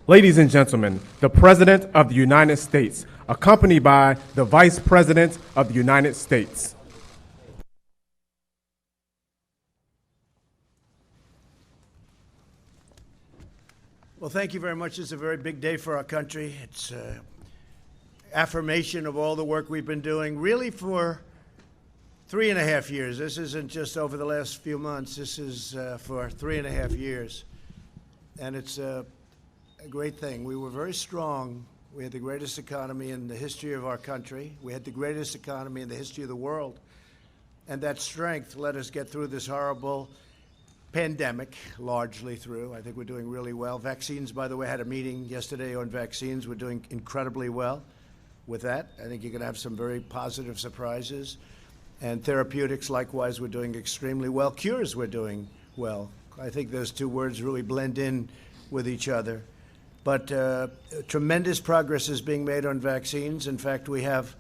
Ladies and gentlemen, the President of the United States, accompanied by the Vice President of the United States. Well, thank you very much. It's a very big day for our country. It's affirmation of all the work we've been doing, really for 3.5 years. This isn't just over the last few months. This is for 3.5 years. And it's a great thing. We were very strong. We had the greatest economy in the history of our country. We had the greatest economy in the history of the world. And that strength let us get through this horrible pandemic, largely through. I think we're doing really well. Vaccines, by the way, I had a meeting yesterday on vaccines. We're doing incredibly well with that. I think you're going to have some very positive surprises. And therapeutics, likewise, we're doing extremely well. Cures, we're doing well. I think those two words really blend in with each other. But tremendous progress is being made on vaccines. In fact, we have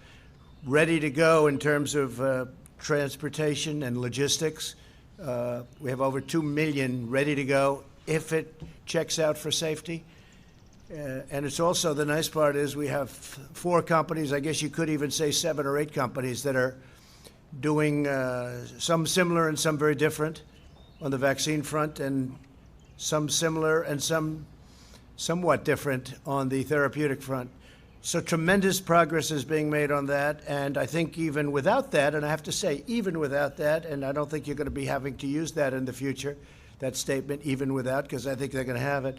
ready to go in terms of transportation and logistics. We have over 2 million ready to go if it checks out for safety. And it's also, the nice part is we have 4 companies, I guess you could even say 7 or 8 companies that are doing some similar and some very different on the vaccine front, and some similar and some somewhat different on the therapeutic front. So tremendous progress is being made on that, and I think even without that, and I have to say, even without that, and I don't think you're going to be having to use that in the future, that statement, even without, because I think they're going to have it.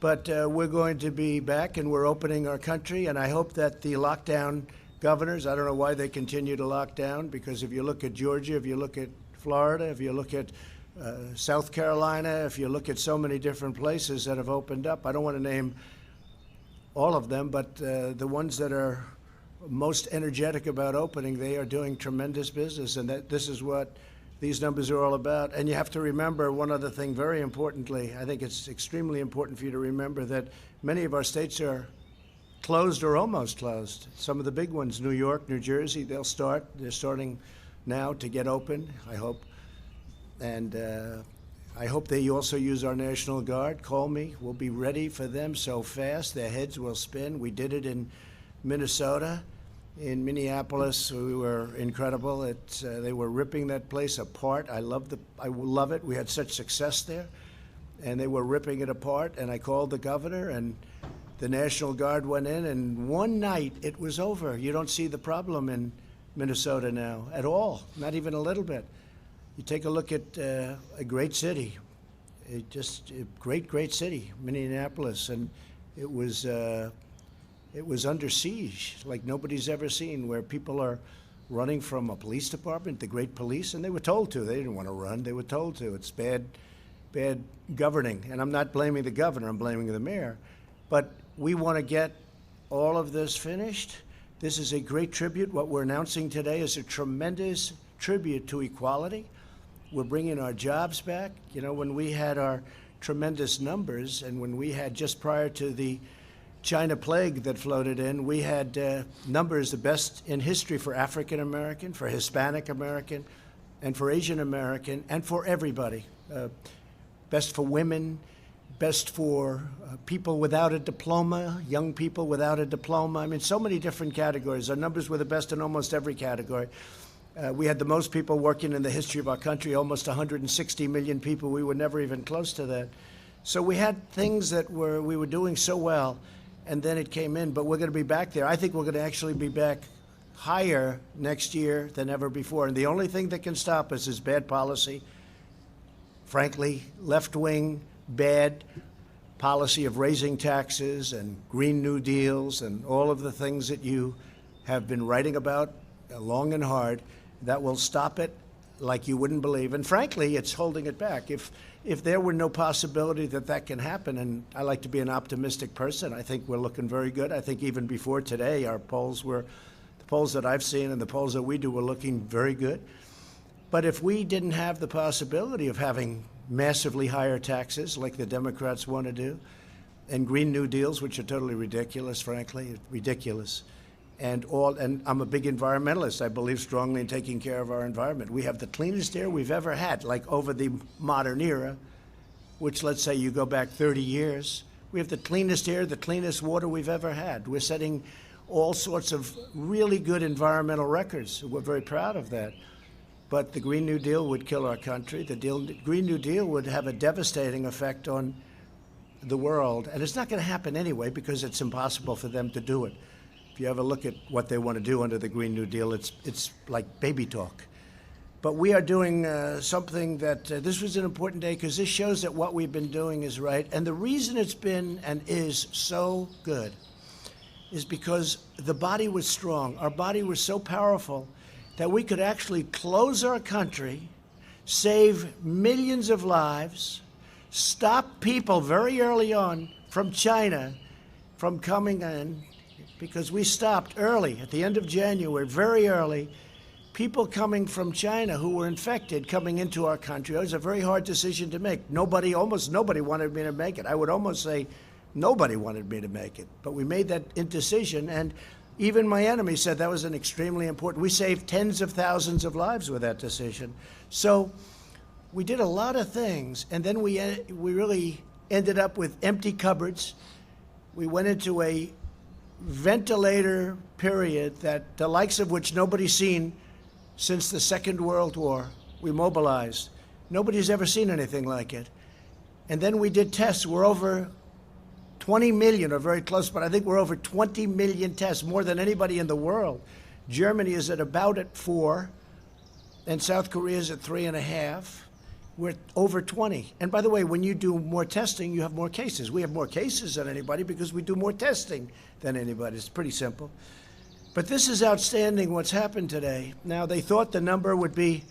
But we're going to be back, and we're opening our country, and I hope that the lockdown governors, I don't know why they continue to lock down, because if you look at Georgia, if you look at Florida, if you look at South Carolina, if you look at so many different places that have opened up, I don't want to name all of them, but the ones that are most energetic about opening, they are doing tremendous business, and that this is what these numbers are all about. And you have to remember one other thing very importantly. I think it's extremely important for you to remember that many of our states are closed or almost closed. Some of the big ones, New York, New Jersey, they're starting now to get open, I hope. And I hope they also use our National Guard. Call me. We'll be ready for them so fast. Their heads will spin. We did it in Minnesota. In Minneapolis, we were incredible. They were ripping that place apart. I love it. We had such success there. And they were ripping it apart. And I called the governor, and the National Guard went in. And one night, it was over. You don't see the problem in Minnesota now at all, not even a little bit. You take a look at a great city, a great city, Minneapolis, and it was under siege like nobody's ever seen, where people are running from a police department, the great police, and they were told to. They didn't want to run. They were told to. It's bad governing, and I'm not blaming the governor. I'm blaming the mayor. But we want to get all of this finished. This is a great tribute. What we're announcing today is a tremendous tribute to equality. We're bringing our jobs back. You know, when we had our tremendous numbers, and when we had, just prior to the China plague that floated in, we had numbers the best in history for African American, for Hispanic American, and for Asian American, and for everybody. Best for women, best for people without a diploma, young people without a diploma. I mean, so many different categories. Our numbers were the best in almost every category. We had the most people working in the history of our country, almost 160 million people. We were never even close to that. So we had things that we were doing so well, and then it came in, but we're going to be back there. I think we're going to actually be back higher next year than ever before. And the only thing that can stop us is bad policy. Frankly, left-wing, bad policy of raising taxes and Green New Deals and all of the things that you have been writing about long and hard. That will stop it like you wouldn't believe. And frankly, it's holding it back. If there were no possibility that can happen, and I like to be an optimistic person, I think we're looking very good. I think even before today, the polls that I've seen and the polls that we do were looking very good. But if we didn't have the possibility of having massively higher taxes like the Democrats want to do, and Green New Deals, which are totally ridiculous, frankly, ridiculous, and I'm a big environmentalist. I believe strongly in taking care of our environment. We have the cleanest air we've ever had, like over the modern era, which, let's say you go back 30 years, We have the cleanest air, the cleanest water we've ever had. We're setting all sorts of really good environmental records. We're very proud of that. But the Green New Deal would kill our country. The Green New Deal would have a devastating effect on the world. And it's not going to happen anyway because it's impossible for them to do it. If you ever look at what they want to do under the Green New Deal, it's like baby talk. But we are doing something that this was an important day because this shows that what we've been doing is right. And the reason it's been and is so good is because the body was strong. Our body was so powerful that we could actually close our country, save millions of lives, stop people very early on from China from coming in, because we stopped early, at the end of January, very early, people coming from China who were infected coming into our country. It was a very hard decision to make. Almost nobody wanted me to make it. I would almost say nobody wanted me to make it. But we made that decision, and even my enemy said that was an extremely important. We saved tens of thousands of lives with that decision. So we did a lot of things, and then we really ended up with empty cupboards. We went into a ventilator period that the likes of which nobody's seen since the Second World War. We mobilized. Nobody's ever seen anything like it. And then we did tests. We're over 20 million, or very close, but I think we're over 20 million tests, more than anybody in the world. Germany is at about at 4, and South Korea is at 3.5. We're over 20. And by the way, when you do more testing, you have more cases. We have more cases than anybody because we do more testing than anybody. It's pretty simple. But this is outstanding what's happened today. Now, they thought the number would be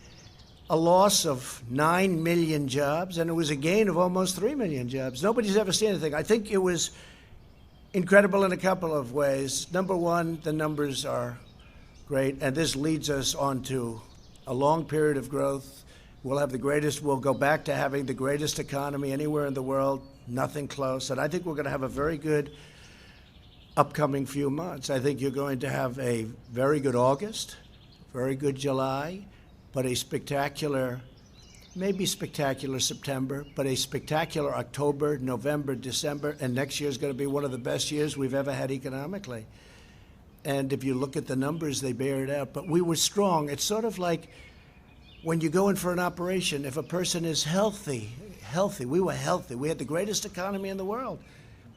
a loss of 9 million jobs, and it was a gain of almost 3 million jobs. Nobody's ever seen anything. I think it was incredible in a couple of ways. Number one, the numbers are great, and this leads us on to a long period of growth. We'll go back to having the greatest economy anywhere in the world, nothing close. And I think we're going to have a very good upcoming few months. I think you're going to have a very good August, very good July, but a spectacular, maybe spectacular September, but a spectacular October, November, December, and next year is going to be one of the best years we've ever had economically. And if you look at the numbers, they bear it out. But we were strong. It's sort of like when you go in for an operation, if a person is healthy, we were healthy. We had the greatest economy in the world.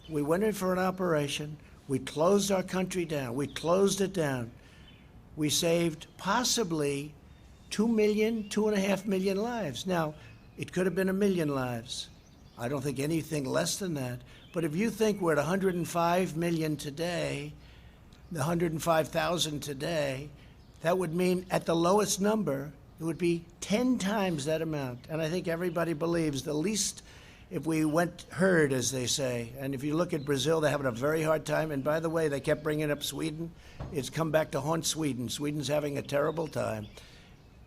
We went in for an operation. We closed our country down. We closed it down. We saved possibly 2 million, 2.5 million lives. Now, it could have been 1 million lives. I don't think anything less than that. But if you think we're at 105 million today, the 105,000 today, that would mean at the lowest number, it would be 10 times that amount. And I think everybody believes the least, if we went herd, as they say. And if you look at Brazil, they're having a very hard time. And by the way, they kept bringing up Sweden. It's come back to haunt Sweden. Sweden's having a terrible time.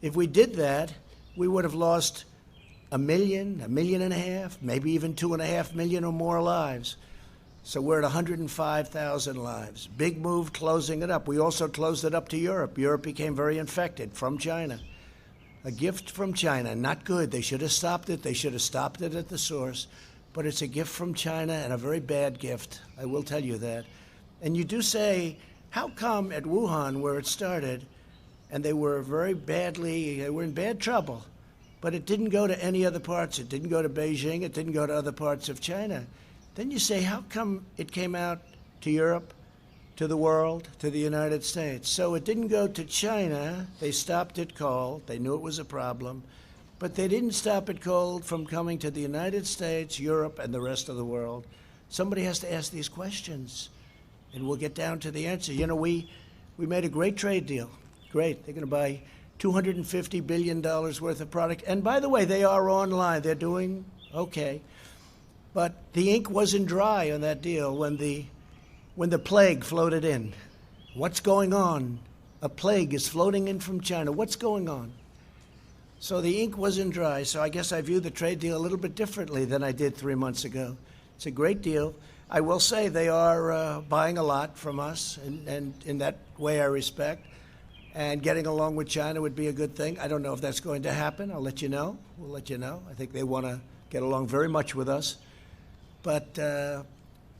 If we did that, we would have lost 1 million, 1.5 million, maybe even 2.5 million or more lives. So we're at 105,000 lives. Big move closing it up. We also closed it up to Europe. Europe became very infected from China. A gift from China, not good. They should have stopped it. They should have stopped it at the source. But it's a gift from China, and a very bad gift. I will tell you that. And you do say, how come at Wuhan, where it started, and they were they were in bad trouble, but it didn't go to any other parts. It didn't go to Beijing. It didn't go to other parts of China. Then you say, how come it came out to Europe, to the world, to the United States? So it didn't go to China. They stopped it cold. They knew it was a problem. But they didn't stop it cold from coming to the United States, Europe, and the rest of the world. Somebody has to ask these questions, and we'll get down to the answer. You know, we made a great trade deal. Great. They're going to buy $250 billion worth of product. And by the way, they are online. They're doing okay. But the ink wasn't dry on that deal when the plague floated in. What's going on? A plague is floating in from China. What's going on? So the ink wasn't dry. So I guess I view the trade deal a little bit differently than I did 3 months ago. It's a great deal. I will say they are buying a lot from us, and in that way I respect. And getting along with China would be a good thing. I don't know if that's going to happen. I'll let you know. We'll let you know. I think they want to get along very much with us. But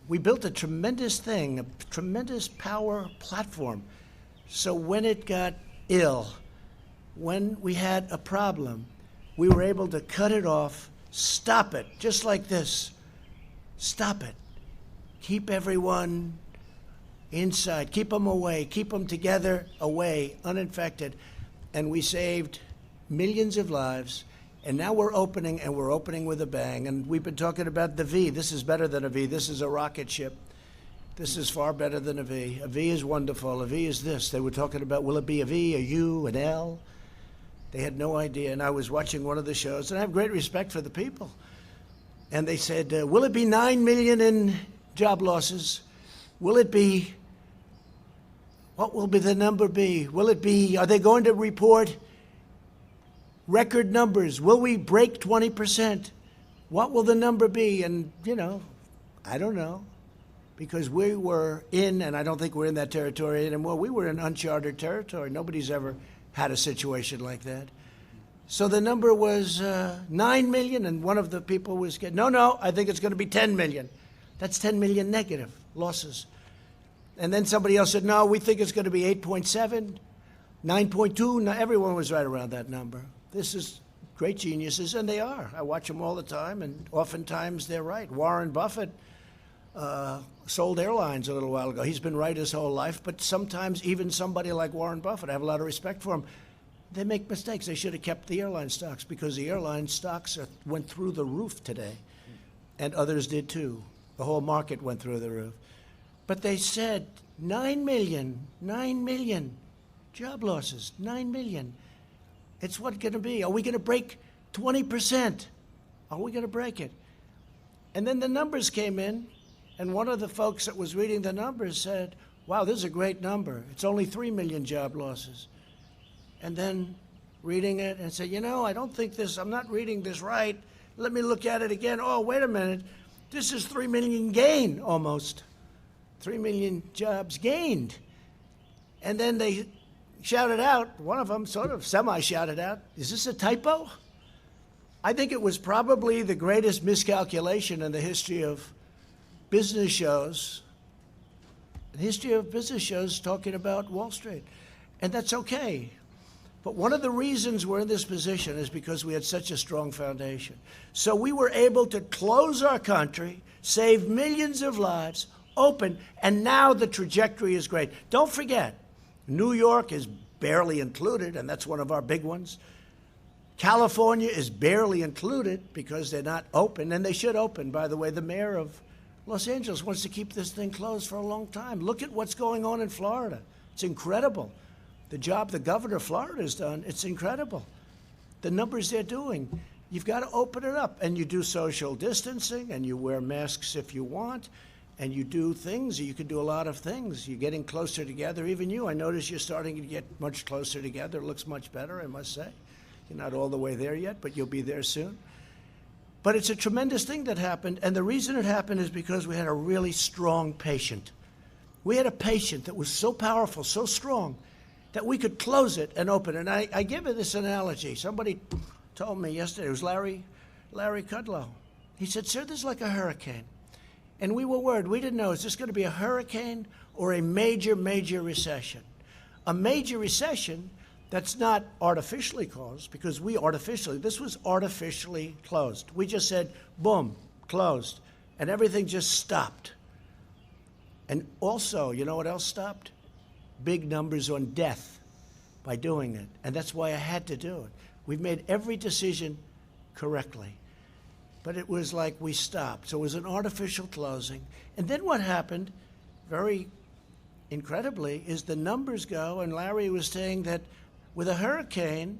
We built a tremendous thing, a tremendous power platform. So when it got ill, when we had a problem, we were able to cut it off, stop it, just like this. Stop it. Keep everyone inside. Keep them away. Keep them together, away, uninfected. And we saved millions of lives. And now we're opening, and we're opening with a bang. And we've been talking about the V. This is better than a V. This is a rocket ship. This is far better than a V. A V is wonderful. A V is this. They were talking about, will it be a V, a U, an L? They had no idea. And I was watching one of the shows, and I have great respect for the people. And they said, will it be 9 million in job losses? Will it be, what will be the number be? Will it be, are they going to report record numbers? Will we break 20%? What will the number be? And, you know, I don't know. Because we were in, and I don't think we're in that territory anymore, we were in uncharted territory. Nobody's ever had a situation like that. So the number was 9 million, and one of the people was getting, no, I think it's going to be 10 million. That's 10 million negative losses. And then somebody else said, no, we think it's going to be 8.7, 9.2. No, everyone was right around that number. This is great geniuses, and they are. I watch them all the time, and oftentimes they're right. Warren Buffett sold airlines a little while ago. He's been right his whole life, but sometimes even somebody like Warren Buffett, I have a lot of respect for him, they make mistakes. They should have kept the airline stocks, because the airline stocks went through the roof today, and others did too. The whole market went through the roof. But they said 9 million job losses, 9 million. It's what's going to be. Are we going to break 20%? Are we going to break it? And then the numbers came in, and one of the folks that was reading the numbers said, wow, this is a great number. It's only 3 million job losses. And then reading it and said, you know, I don't think this, I'm not reading this right. Let me look at it again. Oh, wait a minute. This is 3 million gain almost. 3 million jobs gained. And then they shouted out, one of them sort of semi-shouted out, is this a typo? I think it was probably the greatest miscalculation in the history of business shows, talking about Wall Street. And that's okay. But one of the reasons we're in this position is because we had such a strong foundation. So we were able to close our country, save millions of lives, open, and now the trajectory is great. Don't forget, New York is barely included, and that's one of our big ones. California is barely included because they're not open, and they should open. By the way, the mayor of Los Angeles wants to keep this thing closed for a long time. Look at what's going on in Florida. It's incredible. The job the governor of Florida has done, it's incredible. The numbers they're doing. You've got to open it up, and you do social distancing, and you wear masks if you want, and you do things. You can do a lot of things. You're getting closer together. Even you, I notice you're starting to get much closer together. It looks much better, I must say. You're not all the way there yet, but you'll be there soon. But it's a tremendous thing that happened, and the reason it happened is because we had a really strong patient. We had a patient that was so powerful, so strong, that we could close it and open it. And I give it this analogy. Somebody told me yesterday, it was Larry Kudlow. He said, sir, this is like a hurricane. And we were worried. We didn't know, is this going to be a hurricane or a major, major recession? A major recession that's not artificially caused, because this was artificially closed. We just said, boom, closed. And everything just stopped. And also, you know what else stopped? Big numbers on death by doing it. And that's why I had to do it. We've made every decision correctly. But it was like we stopped. So it was an artificial closing. And then what happened, very incredibly, is the numbers go, and Larry was saying that with a hurricane,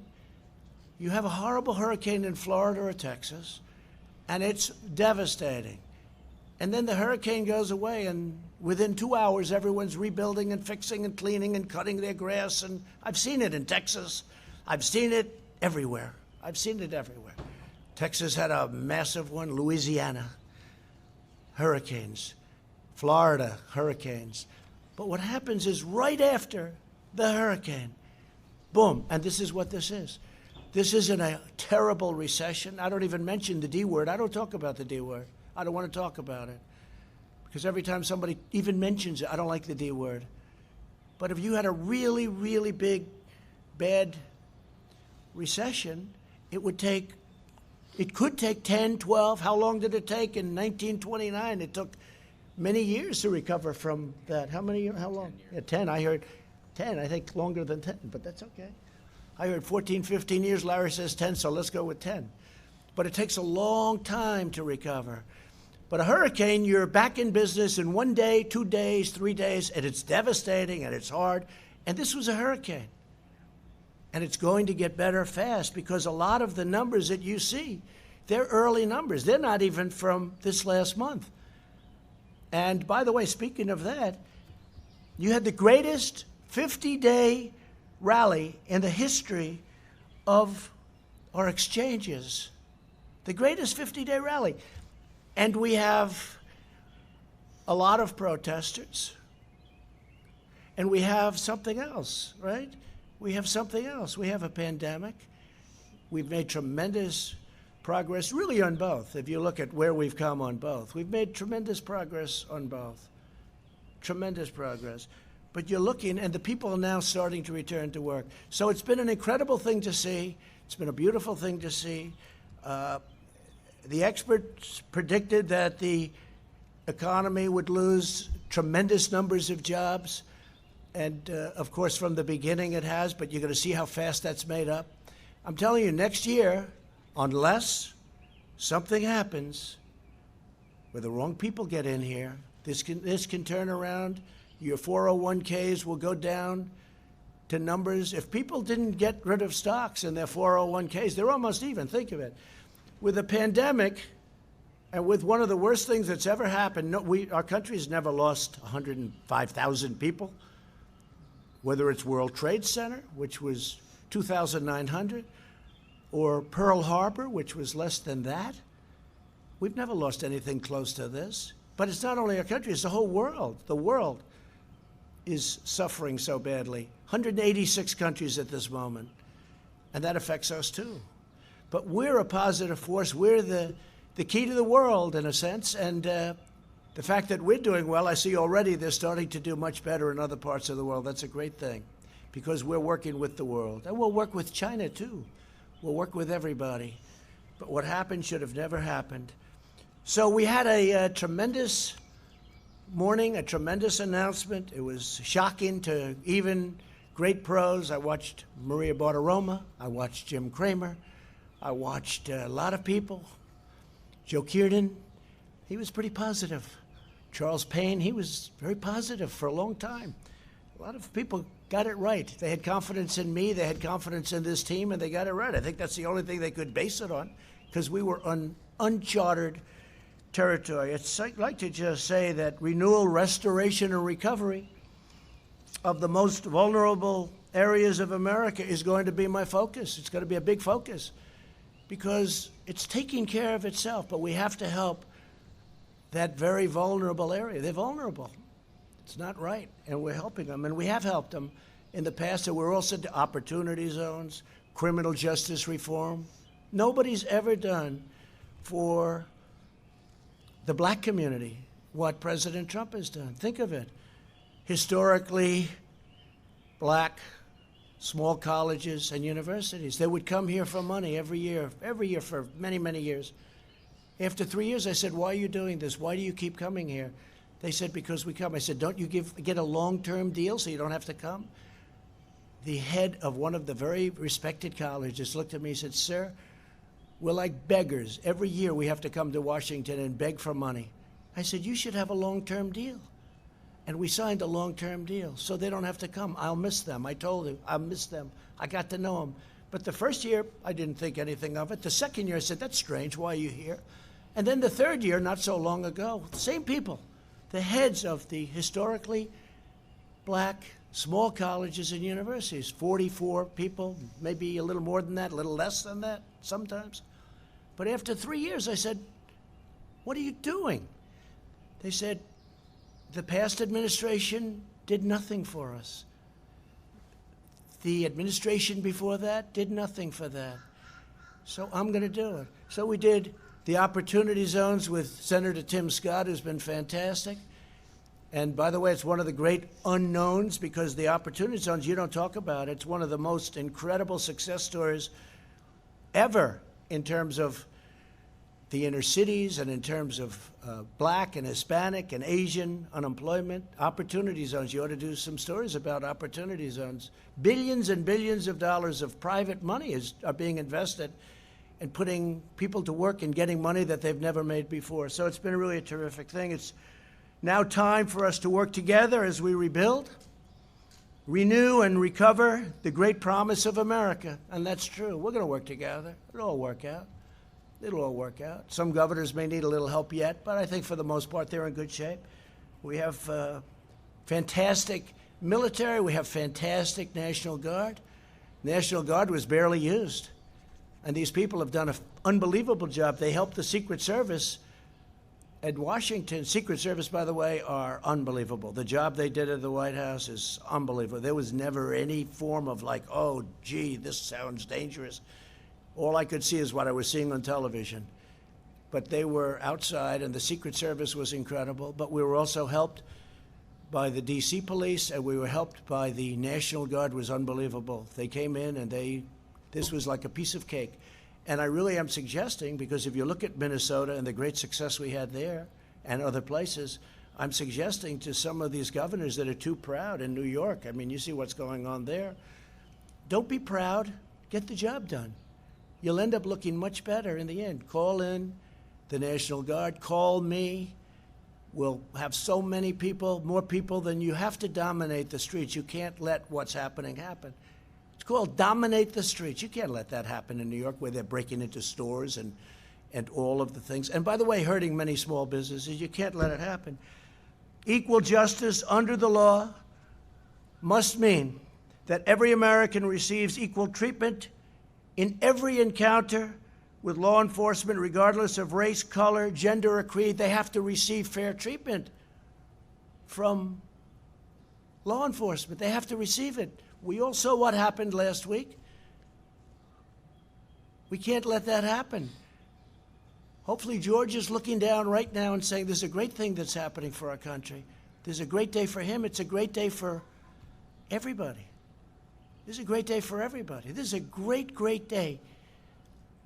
you have a horrible hurricane in Florida or Texas, and it's devastating. And then the hurricane goes away, and within 2 hours, everyone's rebuilding and fixing and cleaning and cutting their grass. And I've seen it in Texas. I've seen it everywhere. Texas had a massive one, Louisiana, hurricanes, Florida, hurricanes. But what happens is right after the hurricane, boom, and this is what this is. This isn't a terrible recession. I don't even mention the D word. I don't talk about the D word. I don't want to talk about it. because every time somebody even mentions it, I don't like the D word. But if you had a really, really big, bad recession, it could take 10, 12. How long did it take in 1929? It took many years to recover from that. How long? 10 years. Yeah, 10. I heard 10. I think longer than 10, but that's okay. I heard 14, 15 years. Larry says 10, so let's go with 10. But it takes a long time to recover. But a hurricane, you're back in business in 1 day, 2 days, 3 days, and it's devastating and it's hard. And this was a hurricane. And it's going to get better fast because a lot of the numbers that you see, they're early numbers. They're not even from this last month. And by the way, speaking of that, you had the greatest 50-day rally in the history of our exchanges. The greatest 50-day rally. And we have a lot of protesters. And we have something else, right? We have something else. We have a pandemic. We've made tremendous progress, really on both. If you look at where we've come on both, we've made tremendous progress on both. Tremendous progress. But you're looking, and the people are now starting to return to work. So it's been an incredible thing to see. It's been a beautiful thing to see. The experts predicted that the economy would lose tremendous numbers of jobs. And, of course, from the beginning it has, but you're going to see how fast that's made up. I'm telling you, next year, unless something happens where the wrong people get in here, this can turn around. Your 401ks will go down to numbers. If people didn't get rid of stocks in their 401ks, they're almost even. Think of it. With a pandemic and with one of the worst things that's ever happened, our country's never lost 105,000 people. Whether it's World Trade Center, which was 2,900, or Pearl Harbor, which was less than that. We've never lost anything close to this. But it's not only our country, it's the whole world. The world is suffering so badly. 186 countries at this moment. And that affects us too. But we're a positive force. We're the key to the world, in a sense. And the fact that we're doing well, I see already they're starting to do much better in other parts of the world. That's a great thing because we're working with the world. And we'll work with China, too. We'll work with everybody. But what happened should have never happened. So we had a tremendous morning, a tremendous announcement. It was shocking to even great pros. I watched Maria Bartiromo. I watched Jim Cramer. I watched a lot of people. Joe Kiernan, he was pretty positive. Charles Payne, he was very positive for a long time. A lot of people got it right. They had confidence in me, they had confidence in this team, and they got it right. I think that's the only thing they could base it on, because we were on uncharted territory. I'd like to just say that renewal, restoration, and recovery of the most vulnerable areas of America is going to be my focus. It's going to be a big focus, because it's taking care of itself, but we have to help that very vulnerable area. They're vulnerable. It's not right, and we're helping them, and we have helped them in the past, and we're also to opportunity zones, criminal justice reform. Nobody's ever done for the black community what President Trump has done. Think of it. Historically black small colleges and universities. They would come here for money every year for many, many years. After 3 years, I said, why are you doing this? Why do you keep coming here? They said, because we come. I said, don't you get a long-term deal so you don't have to come? The head of one of the very respected colleges looked at me and said, sir, we're like beggars. Every year we have to come to Washington and beg for money. I said, you should have a long-term deal. And we signed a long-term deal so they don't have to come. I'll miss them. I told him, I'll miss them. I got to know them. But the first year, I didn't think anything of it. The second year, I said, that's strange. Why are you here? And then the third year, not so long ago, the same people, the heads of the historically black small colleges and universities, 44 people, maybe a little more than that, a little less than that sometimes. But after 3 years, I said, what are you doing? They said, the past administration did nothing for us. The administration before that did nothing for that. So I'm going to do it. So we did The opportunity zones with Senator Tim Scott has been fantastic. And by the way, it's one of the great unknowns because the opportunity zones you don't talk about. It's one of the most incredible success stories ever in terms of the inner cities and in terms of black and Hispanic and Asian unemployment. Opportunity zones, you ought to do some stories about opportunity zones. Billions and billions of dollars of private money are being invested and putting people to work and getting money that they've never made before. So it's been really a terrific thing. It's now time for us to work together as we rebuild, renew, and recover the great promise of America. And that's true. We're going to work together. It'll all work out. It'll all work out. Some governors may need a little help yet, but I think for the most part they're in good shape. We have fantastic military. We have fantastic National Guard. National Guard was barely used. And these people have done an unbelievable job. They helped the Secret Service at Washington. Secret Service, by the way, are unbelievable. The job they did at the White House is unbelievable. There was never any form of like, oh, gee, this sounds dangerous. All I could see is what I was seeing on television. But they were outside, and the Secret Service was incredible. But we were also helped by the D.C. police, and we were helped by the National Guard. Was unbelievable. They came in, and this was like a piece of cake. And I really am suggesting, because if you look at Minnesota and the great success we had there and other places, I'm suggesting to some of these governors that are too proud in New York, I mean, you see what's going on there. Don't be proud. Get the job done. You'll end up looking much better in the end. Call in the National Guard. Call me. We'll have so many people, more people than you have to dominate the streets. You can't let what's happening happen. It's called dominate the streets. You can't let that happen in New York where they're breaking into stores and all of the things. And by the way, hurting many small businesses. You can't let it happen. Equal justice under the law must mean that every American receives equal treatment in every encounter with law enforcement, regardless of race, color, gender, or creed. They have to receive fair treatment from law enforcement. They have to receive it. We all saw what happened last week. We can't let that happen. Hopefully George is looking down right now and saying, there's a great thing that's happening for our country. There's a great day for him. It's a great day for everybody. This is a great day for everybody. This is a great, great day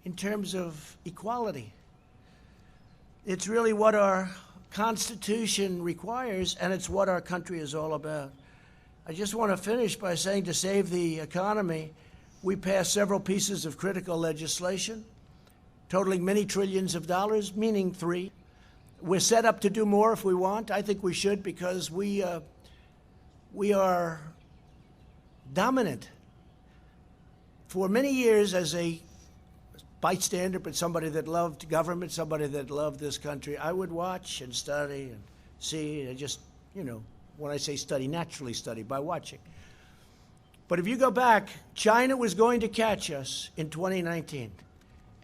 in terms of equality. It's really what our Constitution requires, and it's what our country is all about. I just want to finish by saying, to save the economy, we passed several pieces of critical legislation, totaling many trillions of dollars, meaning 3. We're set up to do more if we want. I think we should, because we are dominant. For many years, as a bystander, but somebody that loved government, somebody that loved this country, I would watch and study and see, and just, when I say study, naturally study by watching. But if you go back, China was going to catch us in 2019.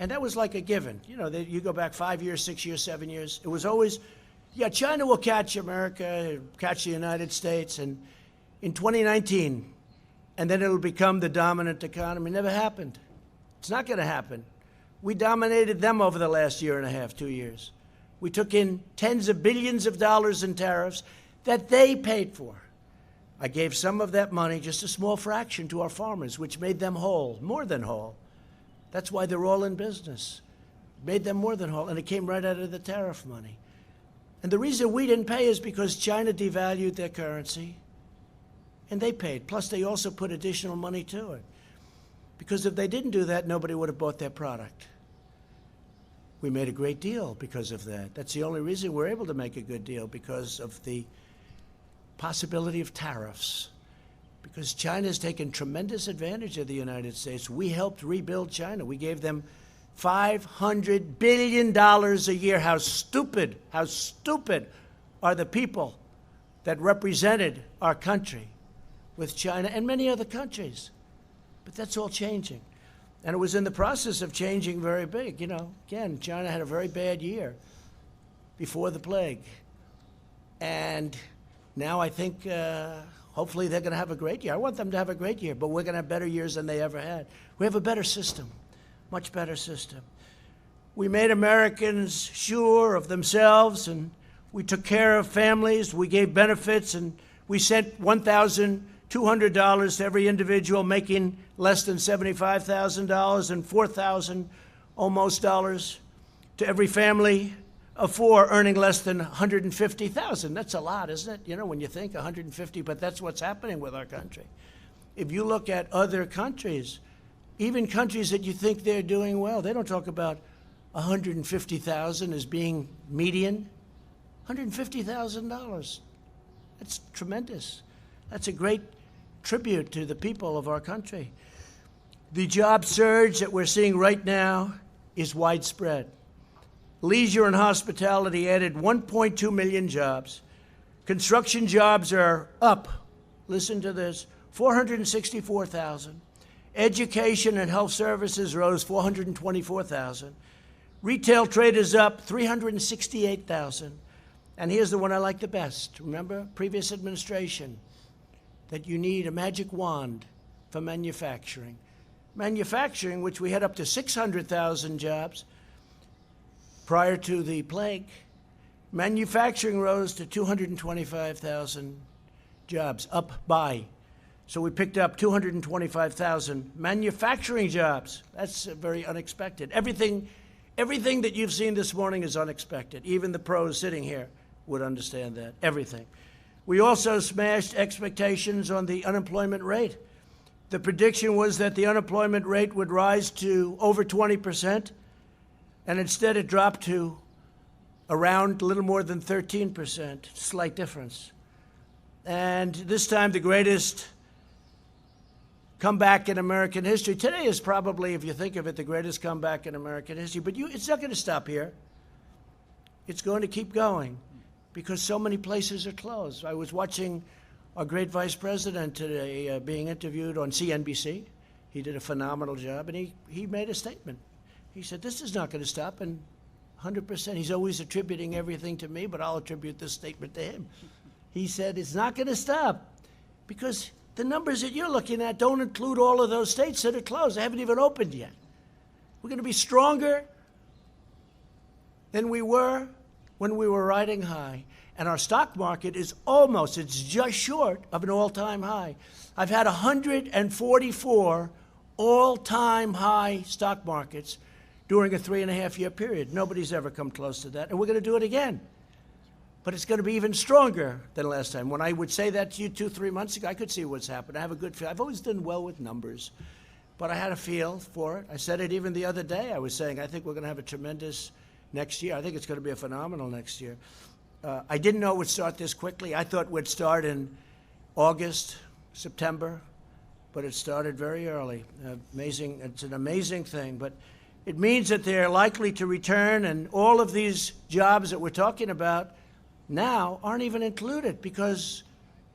And that was like a given. You go back 5 years, 6 years, 7 years. It was always, yeah, China will catch America, catch the United States, and in 2019, and then it'll become the dominant economy. Never happened. It's not going to happen. We dominated them over the last year and a half, 2 years. We took in tens of billions of dollars in tariffs that they paid for. I gave some of that money, just a small fraction, to our farmers, which made them whole, more than whole. That's why they're all in business. Made them more than whole, and it came right out of the tariff money. And the reason we didn't pay is because China devalued their currency, and they paid. Plus, they also put additional money to it. Because if they didn't do that, nobody would have bought their product. We made a great deal because of that. That's the only reason we're able to make a good deal, because of the possibility of tariffs. Because China's taken tremendous advantage of the United States. We helped rebuild China. We gave them $500 billion a year. How stupid are the people that represented our country with China and many other countries. But that's all changing. And it was in the process of changing very big. Again, China had a very bad year before the plague. And now I think hopefully they're going to have a great year. I want them to have a great year, but we're going to have better years than they ever had. We have a better system, much better system. We made Americans sure of themselves, and we took care of families. We gave benefits, and we sent $1,200 to every individual making less than $75,000 and $4,000 almost dollars to every family of four earning less than $150,000. That's a lot, isn't it? You know, when you think 150, but that's what's happening with our country. If you look at other countries, even countries that you think they're doing well, they don't talk about 150,000 as being median. $150,000. That's tremendous. That's a great tribute to the people of our country. The job surge that we're seeing right now is widespread. Leisure and hospitality added 1.2 million jobs. Construction jobs are up, listen to this, 464,000. Education and health services rose 424,000. Retail trade is up 368,000. And here's the one I like the best. Remember, previous administration, that you need a magic wand for manufacturing. Manufacturing, which we had up to 600,000 jobs prior to the plague, manufacturing rose to 225,000 jobs, up by. So we picked up 225,000 manufacturing jobs. That's very unexpected. Everything that you've seen this morning is unexpected. Even the pros sitting here would understand that, everything. We also smashed expectations on the unemployment rate. The prediction was that the unemployment rate would rise to over 20%, and instead it dropped to around a little more than 13%, slight difference. And this time the greatest comeback in American history. Today is probably, if you think of it, the greatest comeback in American history, but it's not going to stop here. It's going to keep going because so many places are closed. I was watching our great vice president today being interviewed on CNBC. He did a phenomenal job, and he made a statement. He said, this is not going to stop, and 100%. He's always attributing everything to me, but I'll attribute this statement to him. He said, it's not going to stop because the numbers that you're looking at don't include all of those states that are closed. They haven't even opened yet. We're going to be stronger than we were when we were riding high. And our stock market is it's just short of an all-time high. I've had 144 all-time high stock markets during a 3.5-year period. Nobody's ever come close to that, and we're going to do it again. But it's going to be even stronger than last time. When I would say that to you 2-3 months ago, I could see what's happened. I have a good feel. I've always done well with numbers, but I had a feel for it. I said it even the other day. I was saying, I think we're going to have a tremendous next year. I think it's going to be a phenomenal next year. I didn't know it would start this quickly. I thought we'd start in August, September, but it started very early. Amazing. It's an amazing thing, but it means that they're likely to return, and all of these jobs that we're talking about now aren't even included because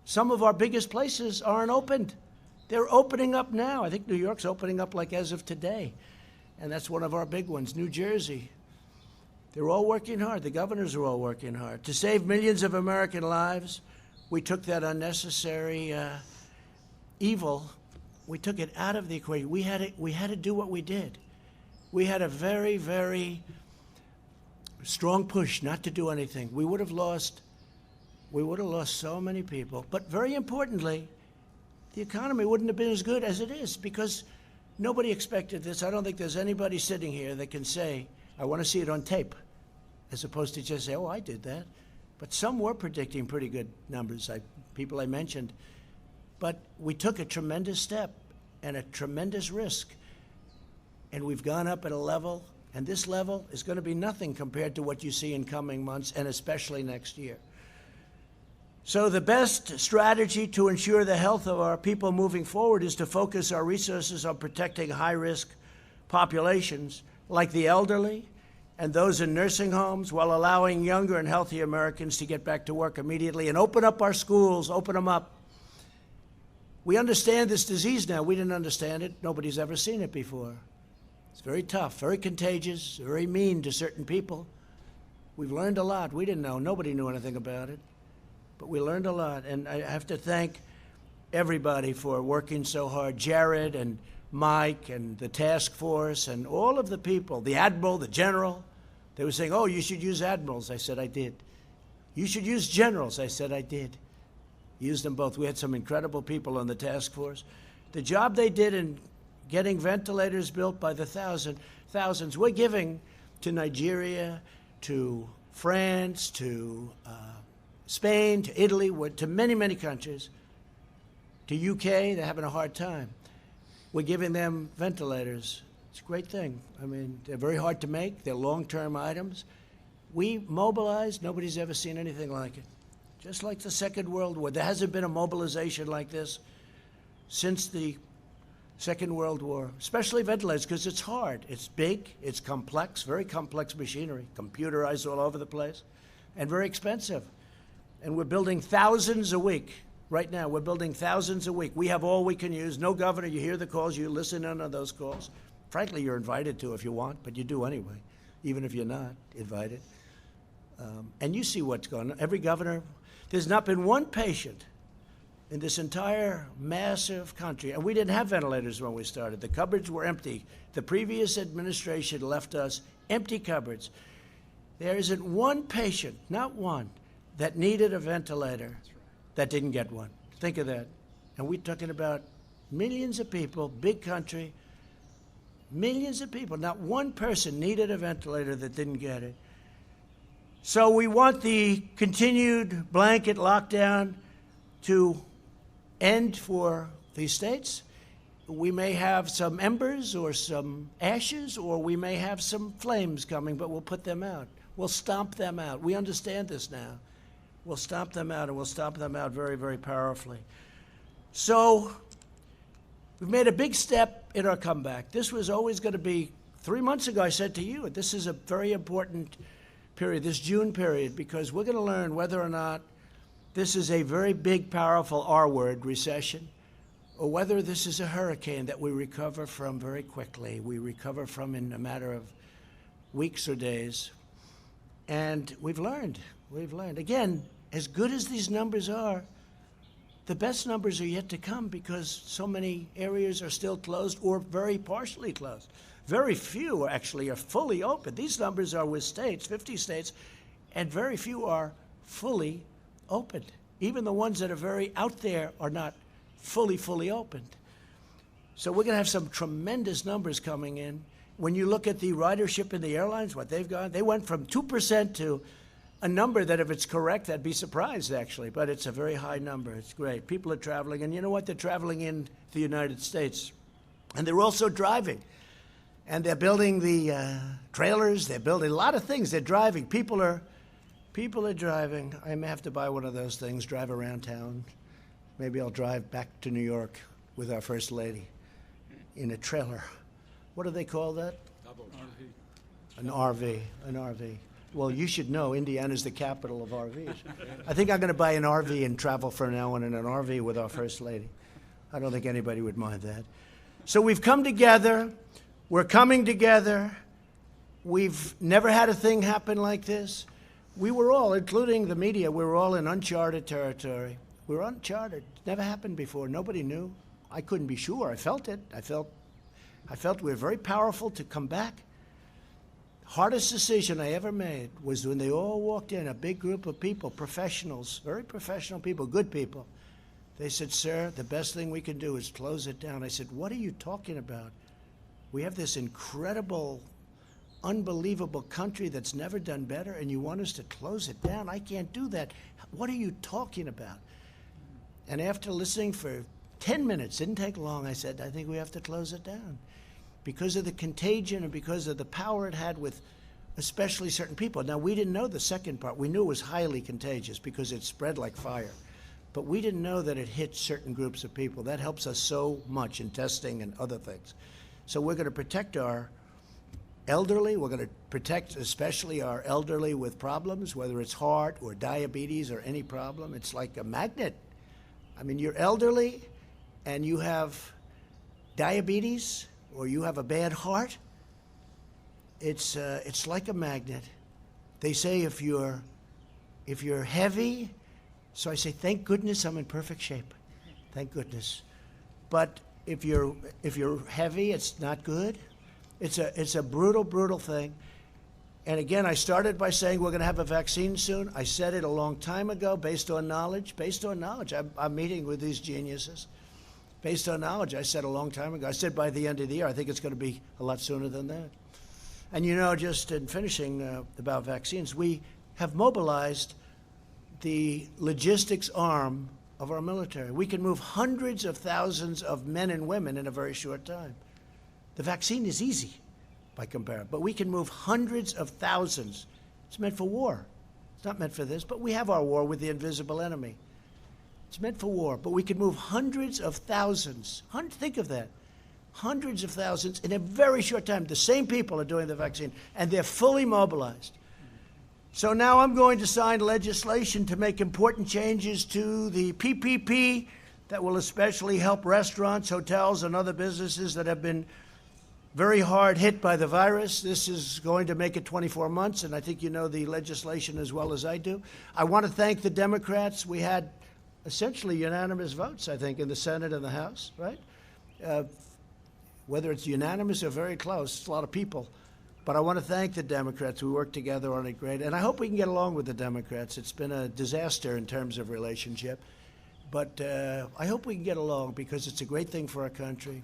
some of our biggest places aren't opened. They're opening up now. I think New York's opening up like as of today, and that's one of our big ones. New Jersey. They're all working hard. The governors are all working hard. To save millions of American lives, we took that unnecessary evil, we took it out of the equation. We had to do what we did. We had a very, very strong push not to do anything. We would have lost so many people. But very importantly, the economy wouldn't have been as good as it is because nobody expected this. I don't think there's anybody sitting here that can say, I want to see it on tape, as opposed to just say, oh, I did that. But some were predicting pretty good numbers, people I mentioned. But we took a tremendous step and a tremendous risk. And we've gone up at a level, and this level is going to be nothing compared to what you see in coming months, and especially next year. So the best strategy to ensure the health of our people moving forward is to focus our resources on protecting high-risk populations like the elderly and those in nursing homes, while allowing younger and healthy Americans to get back to work immediately and open up our schools, open them up. We understand this disease now. We didn't understand it. Nobody's ever seen it before. It's very tough, very contagious, very mean to certain people. We've learned a lot. We didn't know. Nobody knew anything about it. But we learned a lot. And I have to thank everybody for working so hard. Jared and Mike and the task force and all of the people, the admiral, the general. They were saying, oh, you should use admirals. I said, I did. You should use generals. I said, I did. Used them both. We had some incredible people on the task force. The job they did in getting ventilators built by the thousands, we're giving to Nigeria, to France, to Spain, to Italy, to many, many countries, to UK, they're having a hard time. We're giving them ventilators. It's a great thing. I mean, they're very hard to make. They're long-term items. We mobilized. Nobody's ever seen anything like it. Just like the Second World War. There hasn't been a mobilization like this since the Second World War, especially ventilators, because it's hard. It's big. It's complex, very complex machinery, computerized all over the place, and very expensive. And we're building thousands a week. Right now, we're building thousands a week. We have all we can use. No governor, you hear the calls, you listen in on those calls. Frankly, you're invited to if you want, but you do anyway, even if you're not invited. And you see what's going on. Every governor, there's not been one patient in this entire massive country, and we didn't have ventilators when we started. The cupboards were empty. The previous administration left us empty cupboards. There isn't one patient, not one, that needed a ventilator that didn't get one. Think of that. And we're talking about millions of people, big country, millions of people. Not one person needed a ventilator that didn't get it. So we want the continued blanket lockdown to end for these states. We may have some embers or some ashes, or we may have some flames coming, but we'll put them out. We'll stomp them out. We understand this now. We'll stomp them out, and we'll stomp them out very, very powerfully. So we've made a big step in our comeback. This was always going to be, 3 months ago I said to you, this is a very important period, this June period, because we're going to learn whether or not this is a very big, powerful R word, recession, or whether this is a hurricane that we recover from very quickly. We recover from in a matter of weeks or days. And we've learned. Again, as good as these numbers are, the best numbers are yet to come because so many areas are still closed or very partially closed. Very few actually are fully open. These numbers are with states, 50 states, and very few are fully opened. Even the ones that are very out there are not fully opened. So we're going to have some tremendous numbers coming in. When you look at the ridership in the airlines, what they've gone, they went from 2% to a number that if it's correct, I'd be surprised actually, but it's a very high number. It's great. People are traveling, and you know what? They're traveling in the United States, and they're also driving. And they're building the trailers. They're building a lot of things. They're driving. People are driving. I may have to buy one of those things, drive around town. Maybe I'll drive back to New York with our First Lady in a trailer. What do they call that? An RV. An RV. Well, you should know Indiana's the capital of RVs. I think I'm going to buy an RV and travel from now on in an RV with our First Lady. I don't think anybody would mind that. So we've come together. We're coming together. We've never had a thing happen like this. We were all, including the media, we were all in uncharted territory. We were uncharted. It never happened before. Nobody knew. I couldn't be sure. I felt it. I felt we were very powerful to come back. Hardest decision I ever made was when they all walked in, a big group of people, professionals, very professional people, good people. They said, sir, the best thing we can do is close it down. I said, what are you talking about? We have this incredible, unbelievable country that's never done better, and you want us to close it down? I can't do that. What are you talking about? And after listening for 10 minutes, didn't take long, I said, I think we have to close it down. Because of the contagion and because of the power it had with especially certain people. Now, we didn't know the second part. We knew it was highly contagious because it spread like fire. But we didn't know that it hit certain groups of people. That helps us so much in testing and other things. So we're going to protect our elderly. We're going to protect especially our elderly with problems, whether it's heart or diabetes or any problem. It's like a magnet. I mean, you're elderly and you have diabetes, or you have a bad heart, it's like a magnet. They say if you're heavy, so I say, thank goodness I'm in perfect shape. Thank goodness. But if you're heavy, it's not good. It's a brutal, brutal thing. And again, I started by saying we're going to have a vaccine soon. I said it a long time ago, based on knowledge. Based on knowledge, I'm meeting with these geniuses. Based on knowledge, I said a long time ago. I said by the end of the year. I think it's going to be a lot sooner than that. And you know, just in finishing about vaccines, we have mobilized the logistics arm of our military. We can move hundreds of thousands of men and women in a very short time. The vaccine is easy by comparison, but we can move hundreds of thousands. It's meant for war. It's not meant for this, but we have our war with the invisible enemy. It's meant for war, but we can move hundreds of thousands. Think of that. Hundreds of thousands in a very short time. The same people are doing the vaccine, and they're fully mobilized. So now I'm going to sign legislation to make important changes to the PPP that will especially help restaurants, hotels, and other businesses that have been very hard hit by the virus. This is going to make it 24 months, and I think you know the legislation as well as I do. I want to thank the Democrats. We had essentially unanimous votes, I think, in the Senate and the House, right? Whether it's unanimous or very close, it's a lot of people. But I want to thank the Democrats. We worked together on it great. And I hope we can get along with the Democrats. It's been a disaster in terms of relationship. But I hope we can get along because it's a great thing for our country.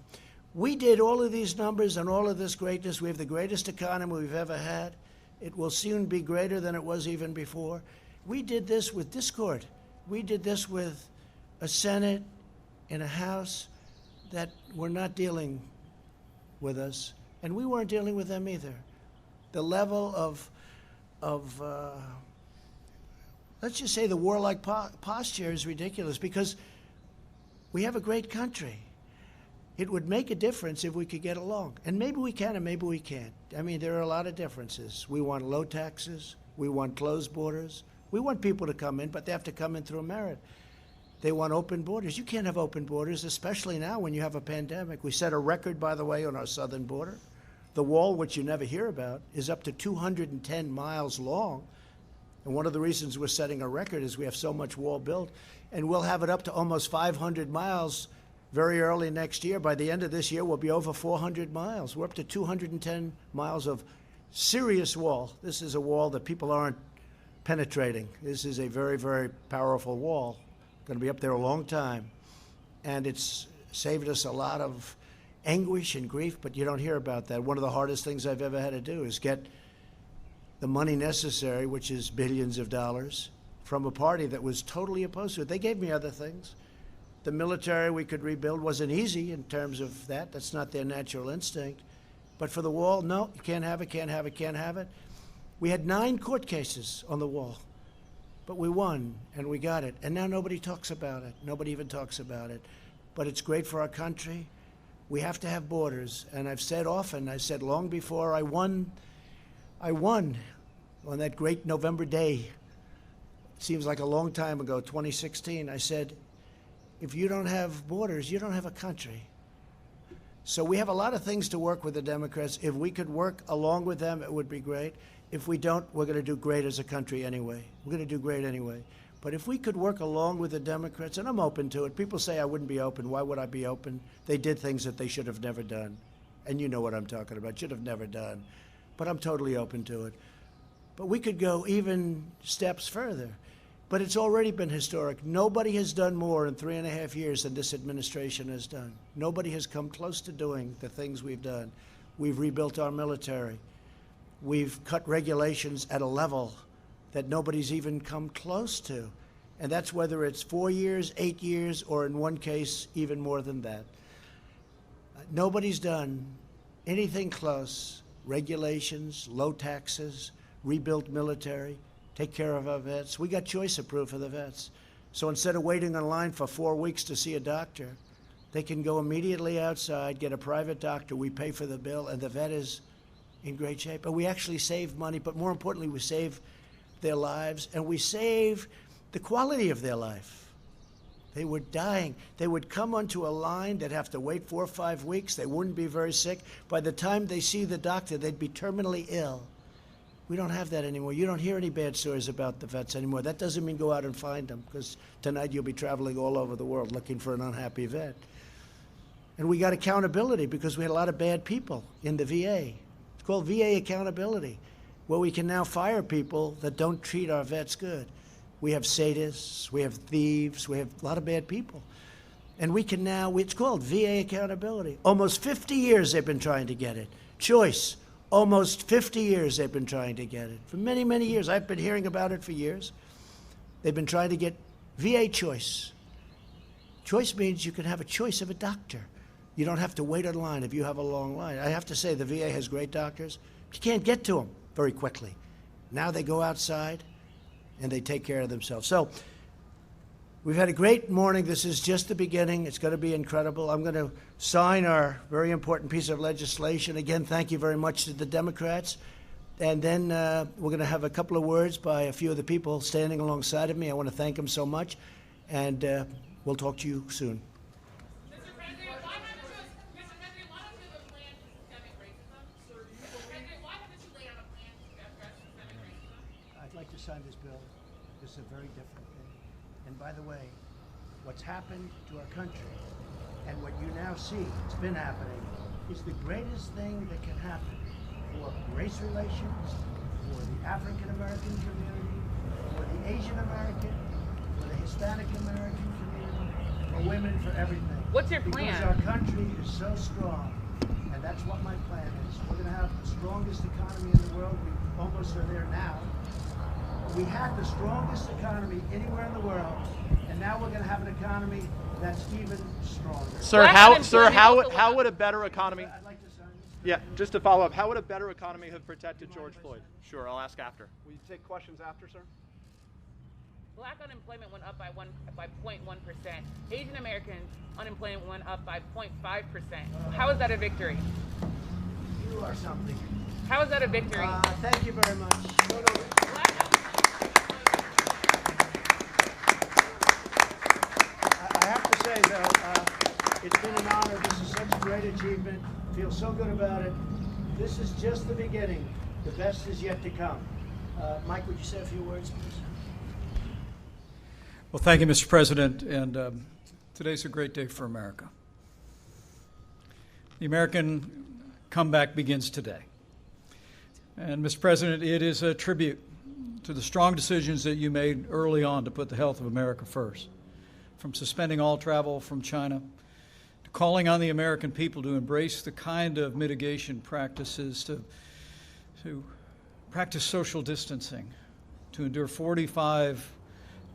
We did all of these numbers and all of this greatness. We have the greatest economy we've ever had. It will soon be greater than it was even before. We did this with discord. We did this with a Senate and a House that were not dealing with us, and we weren't dealing with them either. The level of let's just say the warlike posture is ridiculous because we have a great country. It would make a difference if we could get along. And maybe we can and maybe we can't. I mean, there are a lot of differences. We want low taxes. We want closed borders. We want people to come in, but they have to come in through merit. They want open borders. You can't have open borders, especially now when you have a pandemic. We set a record, by the way, on our southern border. The wall, which you never hear about, is up to 210 miles long. And one of the reasons we're setting a record is we have so much wall built. And we'll have it up to almost 500 miles very early next year. By the end of this year, we'll be over 400 miles. We're up to 210 miles of serious wall. This is a wall that people aren't penetrating. This is a very, very powerful wall. Going to be up there a long time. And it's saved us a lot of anguish and grief, but you don't hear about that. One of the hardest things I've ever had to do is get the money necessary, which is billions of dollars, from a party that was totally opposed to it. They gave me other things. The military we could rebuild wasn't easy in terms of that. That's not their natural instinct. But for the wall, no, you can't have it, can't have it, can't have it. We had 9 court cases on the wall, but we won and we got it. And now nobody talks about it. Nobody even talks about it. But it's great for our country. We have to have borders. And I've said often, I said long before I won on that great November day. It seems like a long time ago, 2016. I said, if you don't have borders, you don't have a country. So we have a lot of things to work with the Democrats. If we could work along with them, it would be great. If we don't, we're going to do great as a country anyway. We're going to do great anyway. But if we could work along with the Democrats, and I'm open to it. People say I wouldn't be open. Why would I be open? They did things that they should have never done. And you know what I'm talking about. Should have never done. But I'm totally open to it. But we could go even steps further. But it's already been historic. Nobody has done more in 3.5 years than this administration has done. Nobody has come close to doing the things we've done. We've rebuilt our military. We've cut regulations at a level that nobody's even come close to. And that's whether it's 4 years, 8 years, or in one case, even more than that. Nobody's done anything close. Regulations, low taxes, rebuilt military, take care of our vets. We got choice approved for the vets. So instead of waiting in line for 4 weeks to see a doctor, they can go immediately outside, get a private doctor, we pay for the bill, and the vet is in great shape. And we actually save money, but more importantly, we save their lives, and we save the quality of their life. They were dying. They would come onto a line, they'd have to wait 4 or 5 weeks, they wouldn't be very sick. By the time they see the doctor, they'd be terminally ill. We don't have that anymore. You don't hear any bad stories about the vets anymore. That doesn't mean go out and find them, because tonight you'll be traveling all over the world looking for an unhappy vet. And we got accountability because we had a lot of bad people in the VA. It's called VA accountability, where we can now fire people that don't treat our vets good. We have sadists, we have thieves, we have a lot of bad people. And we can now, it's called VA accountability. Almost 50 years they've been trying to get it. Choice, almost 50 years they've been trying to get it. For many, many years. I've been hearing about it for years. They've been trying to get VA choice. Choice means you can have a choice of a doctor. You don't have to wait in line if you have a long line. I have to say the VA has great doctors. You can't get to them very quickly. Now they go outside and they take care of themselves. So we've had a great morning. This is just the beginning. It's going to be incredible. I'm going to sign our very important piece of legislation. Again, thank you very much to the Democrats. And then we're going to have a couple of words by a few of the people standing alongside of me. I want to thank them so much. And we'll talk to you soon. Mr. President, why haven't you the plan to systemic racism? Mr. President, why haven't you laid out a plan to address systemic racism? I'd like to sign this bill. This is a very different thing. And by the way, what's happened to our country and what you now see, it's been happening, is the greatest thing that can happen for race relations, for the African American community, for the Asian American, for the Hispanic American community, for women, for everything. What's your plan? Because our country is so strong, and that's what my plan is. We're going to have the strongest economy in the world. We almost are there now. We had the strongest economy anywhere in the world, and now we're going to have an economy that's even stronger. Sir, how would a better economy? I'd like to sign this. Yeah, just to follow up, how would a better economy have protected George Floyd? Sure, I'll ask after. Will you take questions after, sir? Black unemployment went up by 0.1%. Asian American unemployment went up by 0.5%. How is that a victory? You are something. How is that a victory? Thank you very much. I have to say, though, it's been an honor. This is such a great achievement. I feel so good about it. This is just the beginning. The best is yet to come. Mike, would you say a few words, please? Well, thank you, Mr. President, and today's a great day for America. The American comeback begins today. And, Mr. President, it is a tribute to the strong decisions that you made early on to put the health of America first, from suspending all travel from China to calling on the American people to embrace the kind of mitigation practices to practice social distancing, to endure 45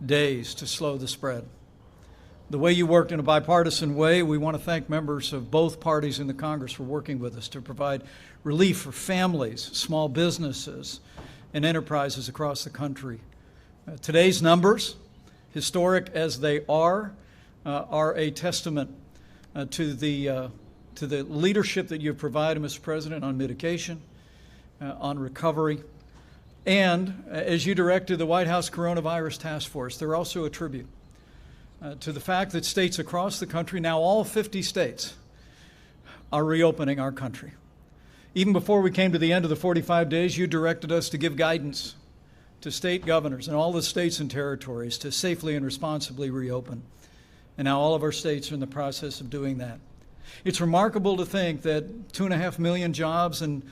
days to slow the spread. The way you worked in a bipartisan way, we want to thank members of both parties in the Congress for working with us to provide relief for families, small businesses, and enterprises across the country. Today's numbers, historic as they are a testament to the leadership that you've provided, Mr. President, on mitigation, on recovery. And as you directed the White House Coronavirus Task Force, they're also a tribute to the fact that states across the country, now all 50 states, are reopening our country. Even before we came to the end of the 45 days, you directed us to give guidance to state governors and all the states and territories to safely and responsibly reopen. And now all of our states are in the process of doing that. It's remarkable to think that 2.5 million jobs and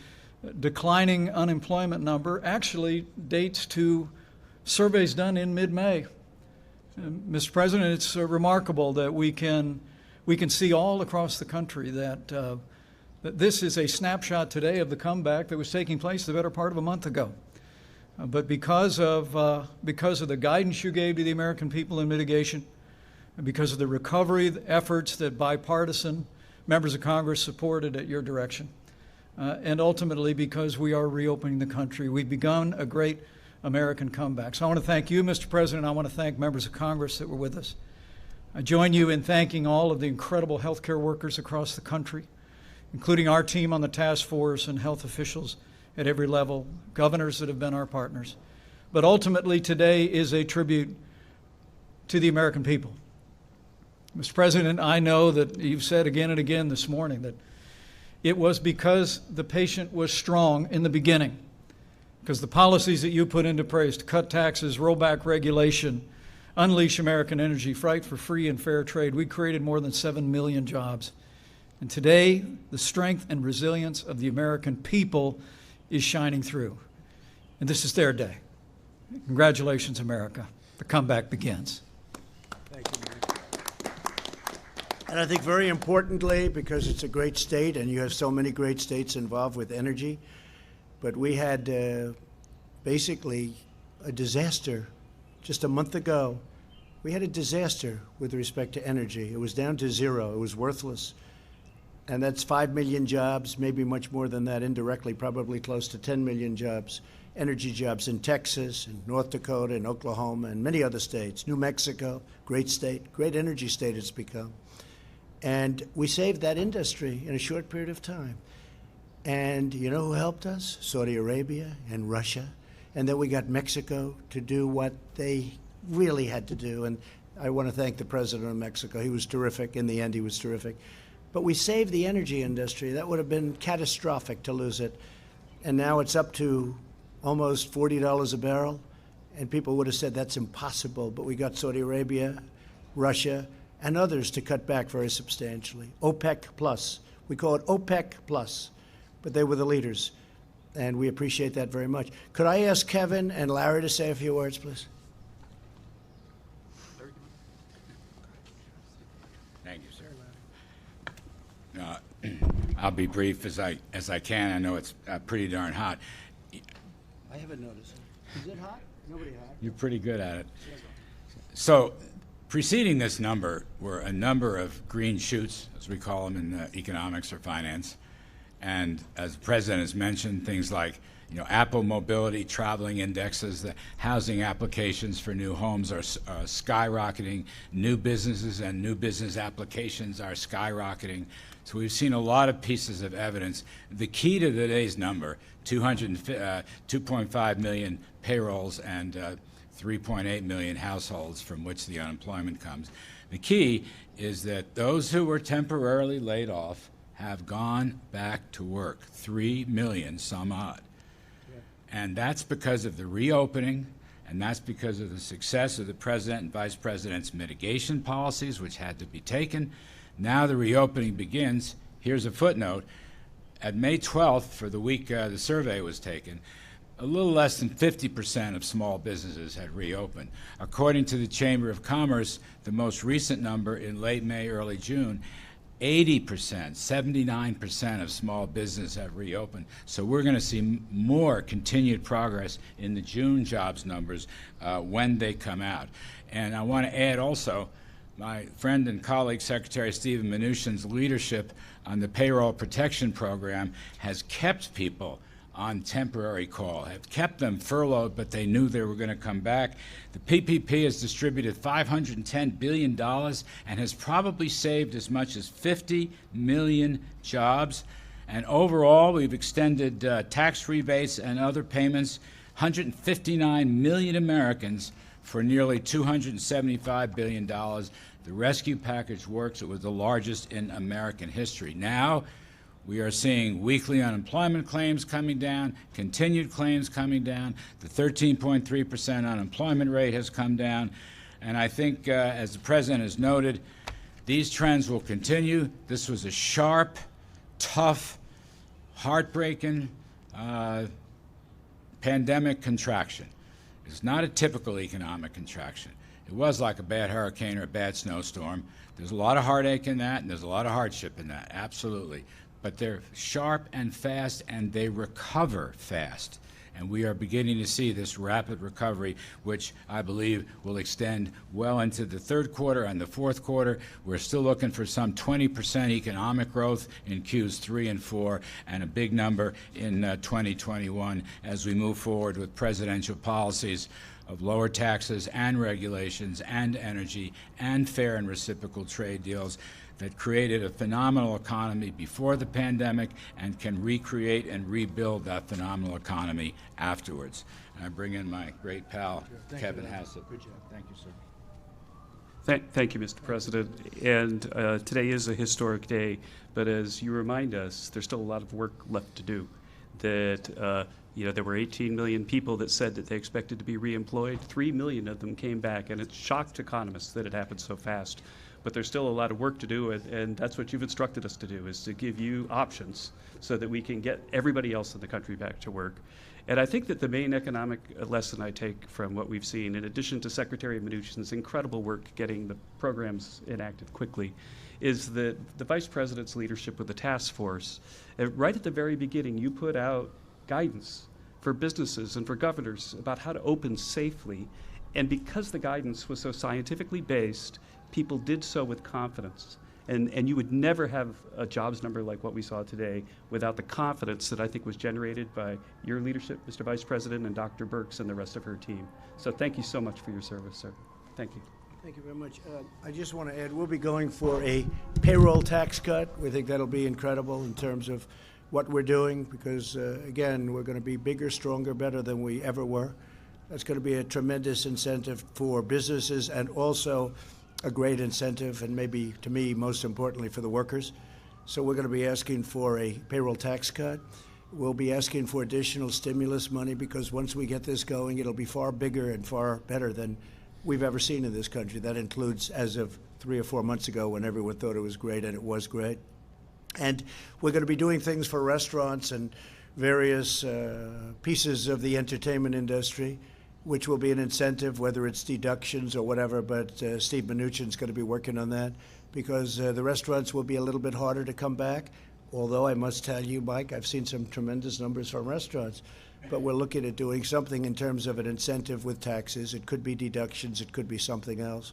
declining unemployment number actually dates to surveys done in mid-May. Mr. President, it's remarkable that we can see all across the country that that this is a snapshot today of the comeback that was taking place the better part of a month ago. But because of the guidance you gave to the American people in mitigation, and because of the recovery efforts that bipartisan members of Congress supported at your direction, and ultimately because we are reopening the country, we've begun a great American comeback. So I want to thank you, Mr. President. I want to thank members of Congress that were with us. I join you in thanking all of the incredible healthcare workers across the country, including our team on the task force and health officials at every level, governors that have been our partners. But ultimately, today is a tribute to the American people. Mr. President, I know that you've said again and again this morning that it was because the patient was strong in the beginning, because the policies that you put into place to cut taxes, roll back regulation, unleash American energy, fight for free and fair trade, we created more than 7 million jobs And today, the strength and resilience of the American people is shining through. And this is their day. Congratulations, America. The comeback begins. Thank you, Mayor. And I think very importantly, because it's a great state and you have so many great states involved with energy, but we had basically a disaster just a month ago. We had a disaster with respect to energy. It was down to zero. It was worthless. And that's 5 million jobs, maybe much more than that indirectly, probably close to 10 million jobs, energy jobs in Texas and North Dakota and Oklahoma and many other states. New Mexico, great state, great energy state it's become. And we saved that industry in a short period of time. And you know who helped us? Saudi Arabia and Russia. And then we got Mexico to do what they really had to do. And I want to thank the president of Mexico. He was terrific. In the end, he was terrific. But we saved the energy industry. That would have been catastrophic to lose it. And now it's up to almost $40 a barrel. And people would have said that's impossible. But we got Saudi Arabia, Russia, and others to cut back very substantially. OPEC plus. We call it OPEC plus. But they were the leaders. And we appreciate that very much. Could I ask Kevin and Larry to say a few words, please? Thank you, sir. I'll be brief as I can. I know it's pretty darn hot. I haven't noticed it. Is it hot? Nobody hot. You're pretty good at it. So, preceding this number were a number of green shoots, as we call them in economics or finance. And as the president has mentioned, things like Apple mobility, traveling indexes, the housing applications for new homes are skyrocketing. New businesses and new business applications are skyrocketing. So we've seen a lot of pieces of evidence. The key to today's number, 2.5 million payrolls and 3.8 million households from which the unemployment comes. The key is that those who were temporarily laid off have gone back to work, 3 million some odd. And that's because of the reopening, and that's because of the success of the president and vice president's mitigation policies, which had to be taken. Now the reopening begins. Here's a footnote. At May 12th, for the week the survey was taken, a little less than 50% of small businesses had reopened. According to the Chamber of Commerce, the most recent number in late May, early June, 80%, 79% of small business have reopened. So we're going to see more continued progress in the June jobs numbers when they come out. And I want to add also, my friend and colleague, Secretary Steven Mnuchin's leadership on the payroll protection program has kept people on temporary call, have kept them furloughed, but they knew they were going to come back. The PPP has distributed $510 billion and has probably saved as much as 50 million jobs. And overall, we've extended tax rebates and other payments, 159 million Americans for nearly $275 billion. The rescue package works. It was the largest in American history. Now, we are seeing weekly unemployment claims coming down, continued claims coming down. The 13.3% unemployment rate has come down. And I think, as the president has noted, these trends will continue. This was a sharp, tough, heartbreaking pandemic contraction. It's not a typical economic contraction. It was like a bad hurricane or a bad snowstorm. There's a lot of heartache in that, and there's a lot of hardship in that, absolutely. But they're sharp and fast, and they recover fast. And we are beginning to see this rapid recovery, which I believe will extend well into the third quarter and the fourth quarter. We're still looking for some 20% economic growth in Qs 3 and 4, and a big number in 2021 as we move forward with presidential policies of lower taxes and regulations and energy and fair and reciprocal trade deals that created a phenomenal economy before the pandemic and can recreate and rebuild that phenomenal economy afterwards. And I bring in my great pal, Kevin Hassett. Good job. Thank you, sir. Thank you, Mr. President. And today is a historic day, but as you remind us, there's still a lot of work left to do. that there were 18 million people that said that they expected to be reemployed. 3 million of them came back, and it shocked economists that it happened so fast. But there's still a lot of work to do, and that's what you've instructed us to do, is to give you options so that we can get everybody else in the country back to work. And I think that the main economic lesson I take from what we've seen, in addition to Secretary Mnuchin's incredible work getting the programs enacted quickly, is that the Vice President's leadership with the task force. Right at the very beginning, you put out guidance for businesses and for governors about how to open safely. And because the guidance was so scientifically based, people did so with confidence. And you would never have a jobs number like what we saw today without the confidence that I think was generated by your leadership, Mr. Vice President, and Dr. Birx and the rest of her team. So thank you so much for your service, sir. Thank you. Thank you very much. I just want to add, we'll be going for a payroll tax cut. We think that'll be incredible in terms of what we're doing because, again, we're going to be bigger, stronger, better than we ever were. That's going to be a tremendous incentive for businesses and also a great incentive, and maybe, to me, most importantly, for the workers. So we're going to be asking for a payroll tax cut. We'll be asking for additional stimulus money because once we get this going, it'll be far bigger and far better than we've ever seen in this country. That includes as of 3 or 4 months ago when everyone thought it was great, and it was great. And we're going to be doing things for restaurants and various pieces of the entertainment industry, which will be an incentive, whether it's deductions or whatever, but Steve Mnuchin's going to be working on that because the restaurants will be a little bit harder to come back, although I must tell you, Mike, I've seen some tremendous numbers from restaurants, but we're looking at doing something in terms of an incentive with taxes. It could be deductions, it could be something else,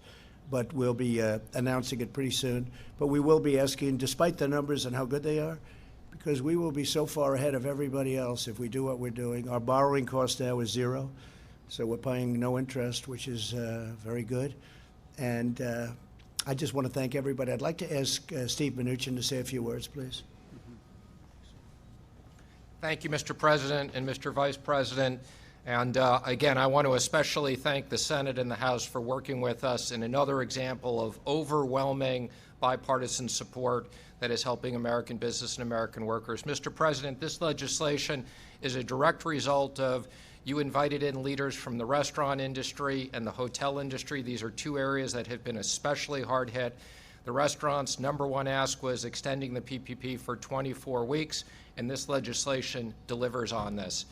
but we'll be announcing it pretty soon. But we will be asking, despite the numbers and how good they are, because we will be so far ahead of everybody else if we do what we're doing. Our borrowing cost now is 0. So we're paying no interest, which is very good. And I just want to thank everybody. I'd like to ask Steve Mnuchin to say a few words, please. Thank you, Mr. President and Mr. Vice President. And again, I want to especially thank the Senate and the House for working with us in another example of overwhelming bipartisan support that is helping American business and American workers. Mr. President, this legislation is a direct result of you invited in leaders from the restaurant industry and the hotel industry. These are 2 areas that have been especially hard hit. The restaurants' #1 ask was extending the PPP for 24 weeks, and this legislation delivers on this.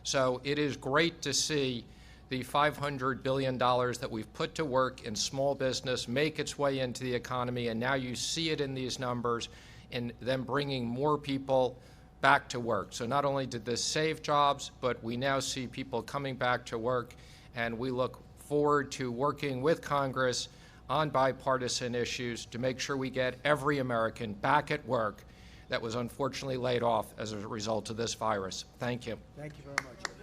So it is great to see the $500 billion that we've put to work in small business make its way into the economy, and now you see it in these numbers and them bringing more people back to work. So not only did this save jobs, but we now see people coming back to work, and we look forward to working with Congress on bipartisan issues to make sure we get every American back at work that was unfortunately laid off as a result of this virus. Thank you. Thank you very much.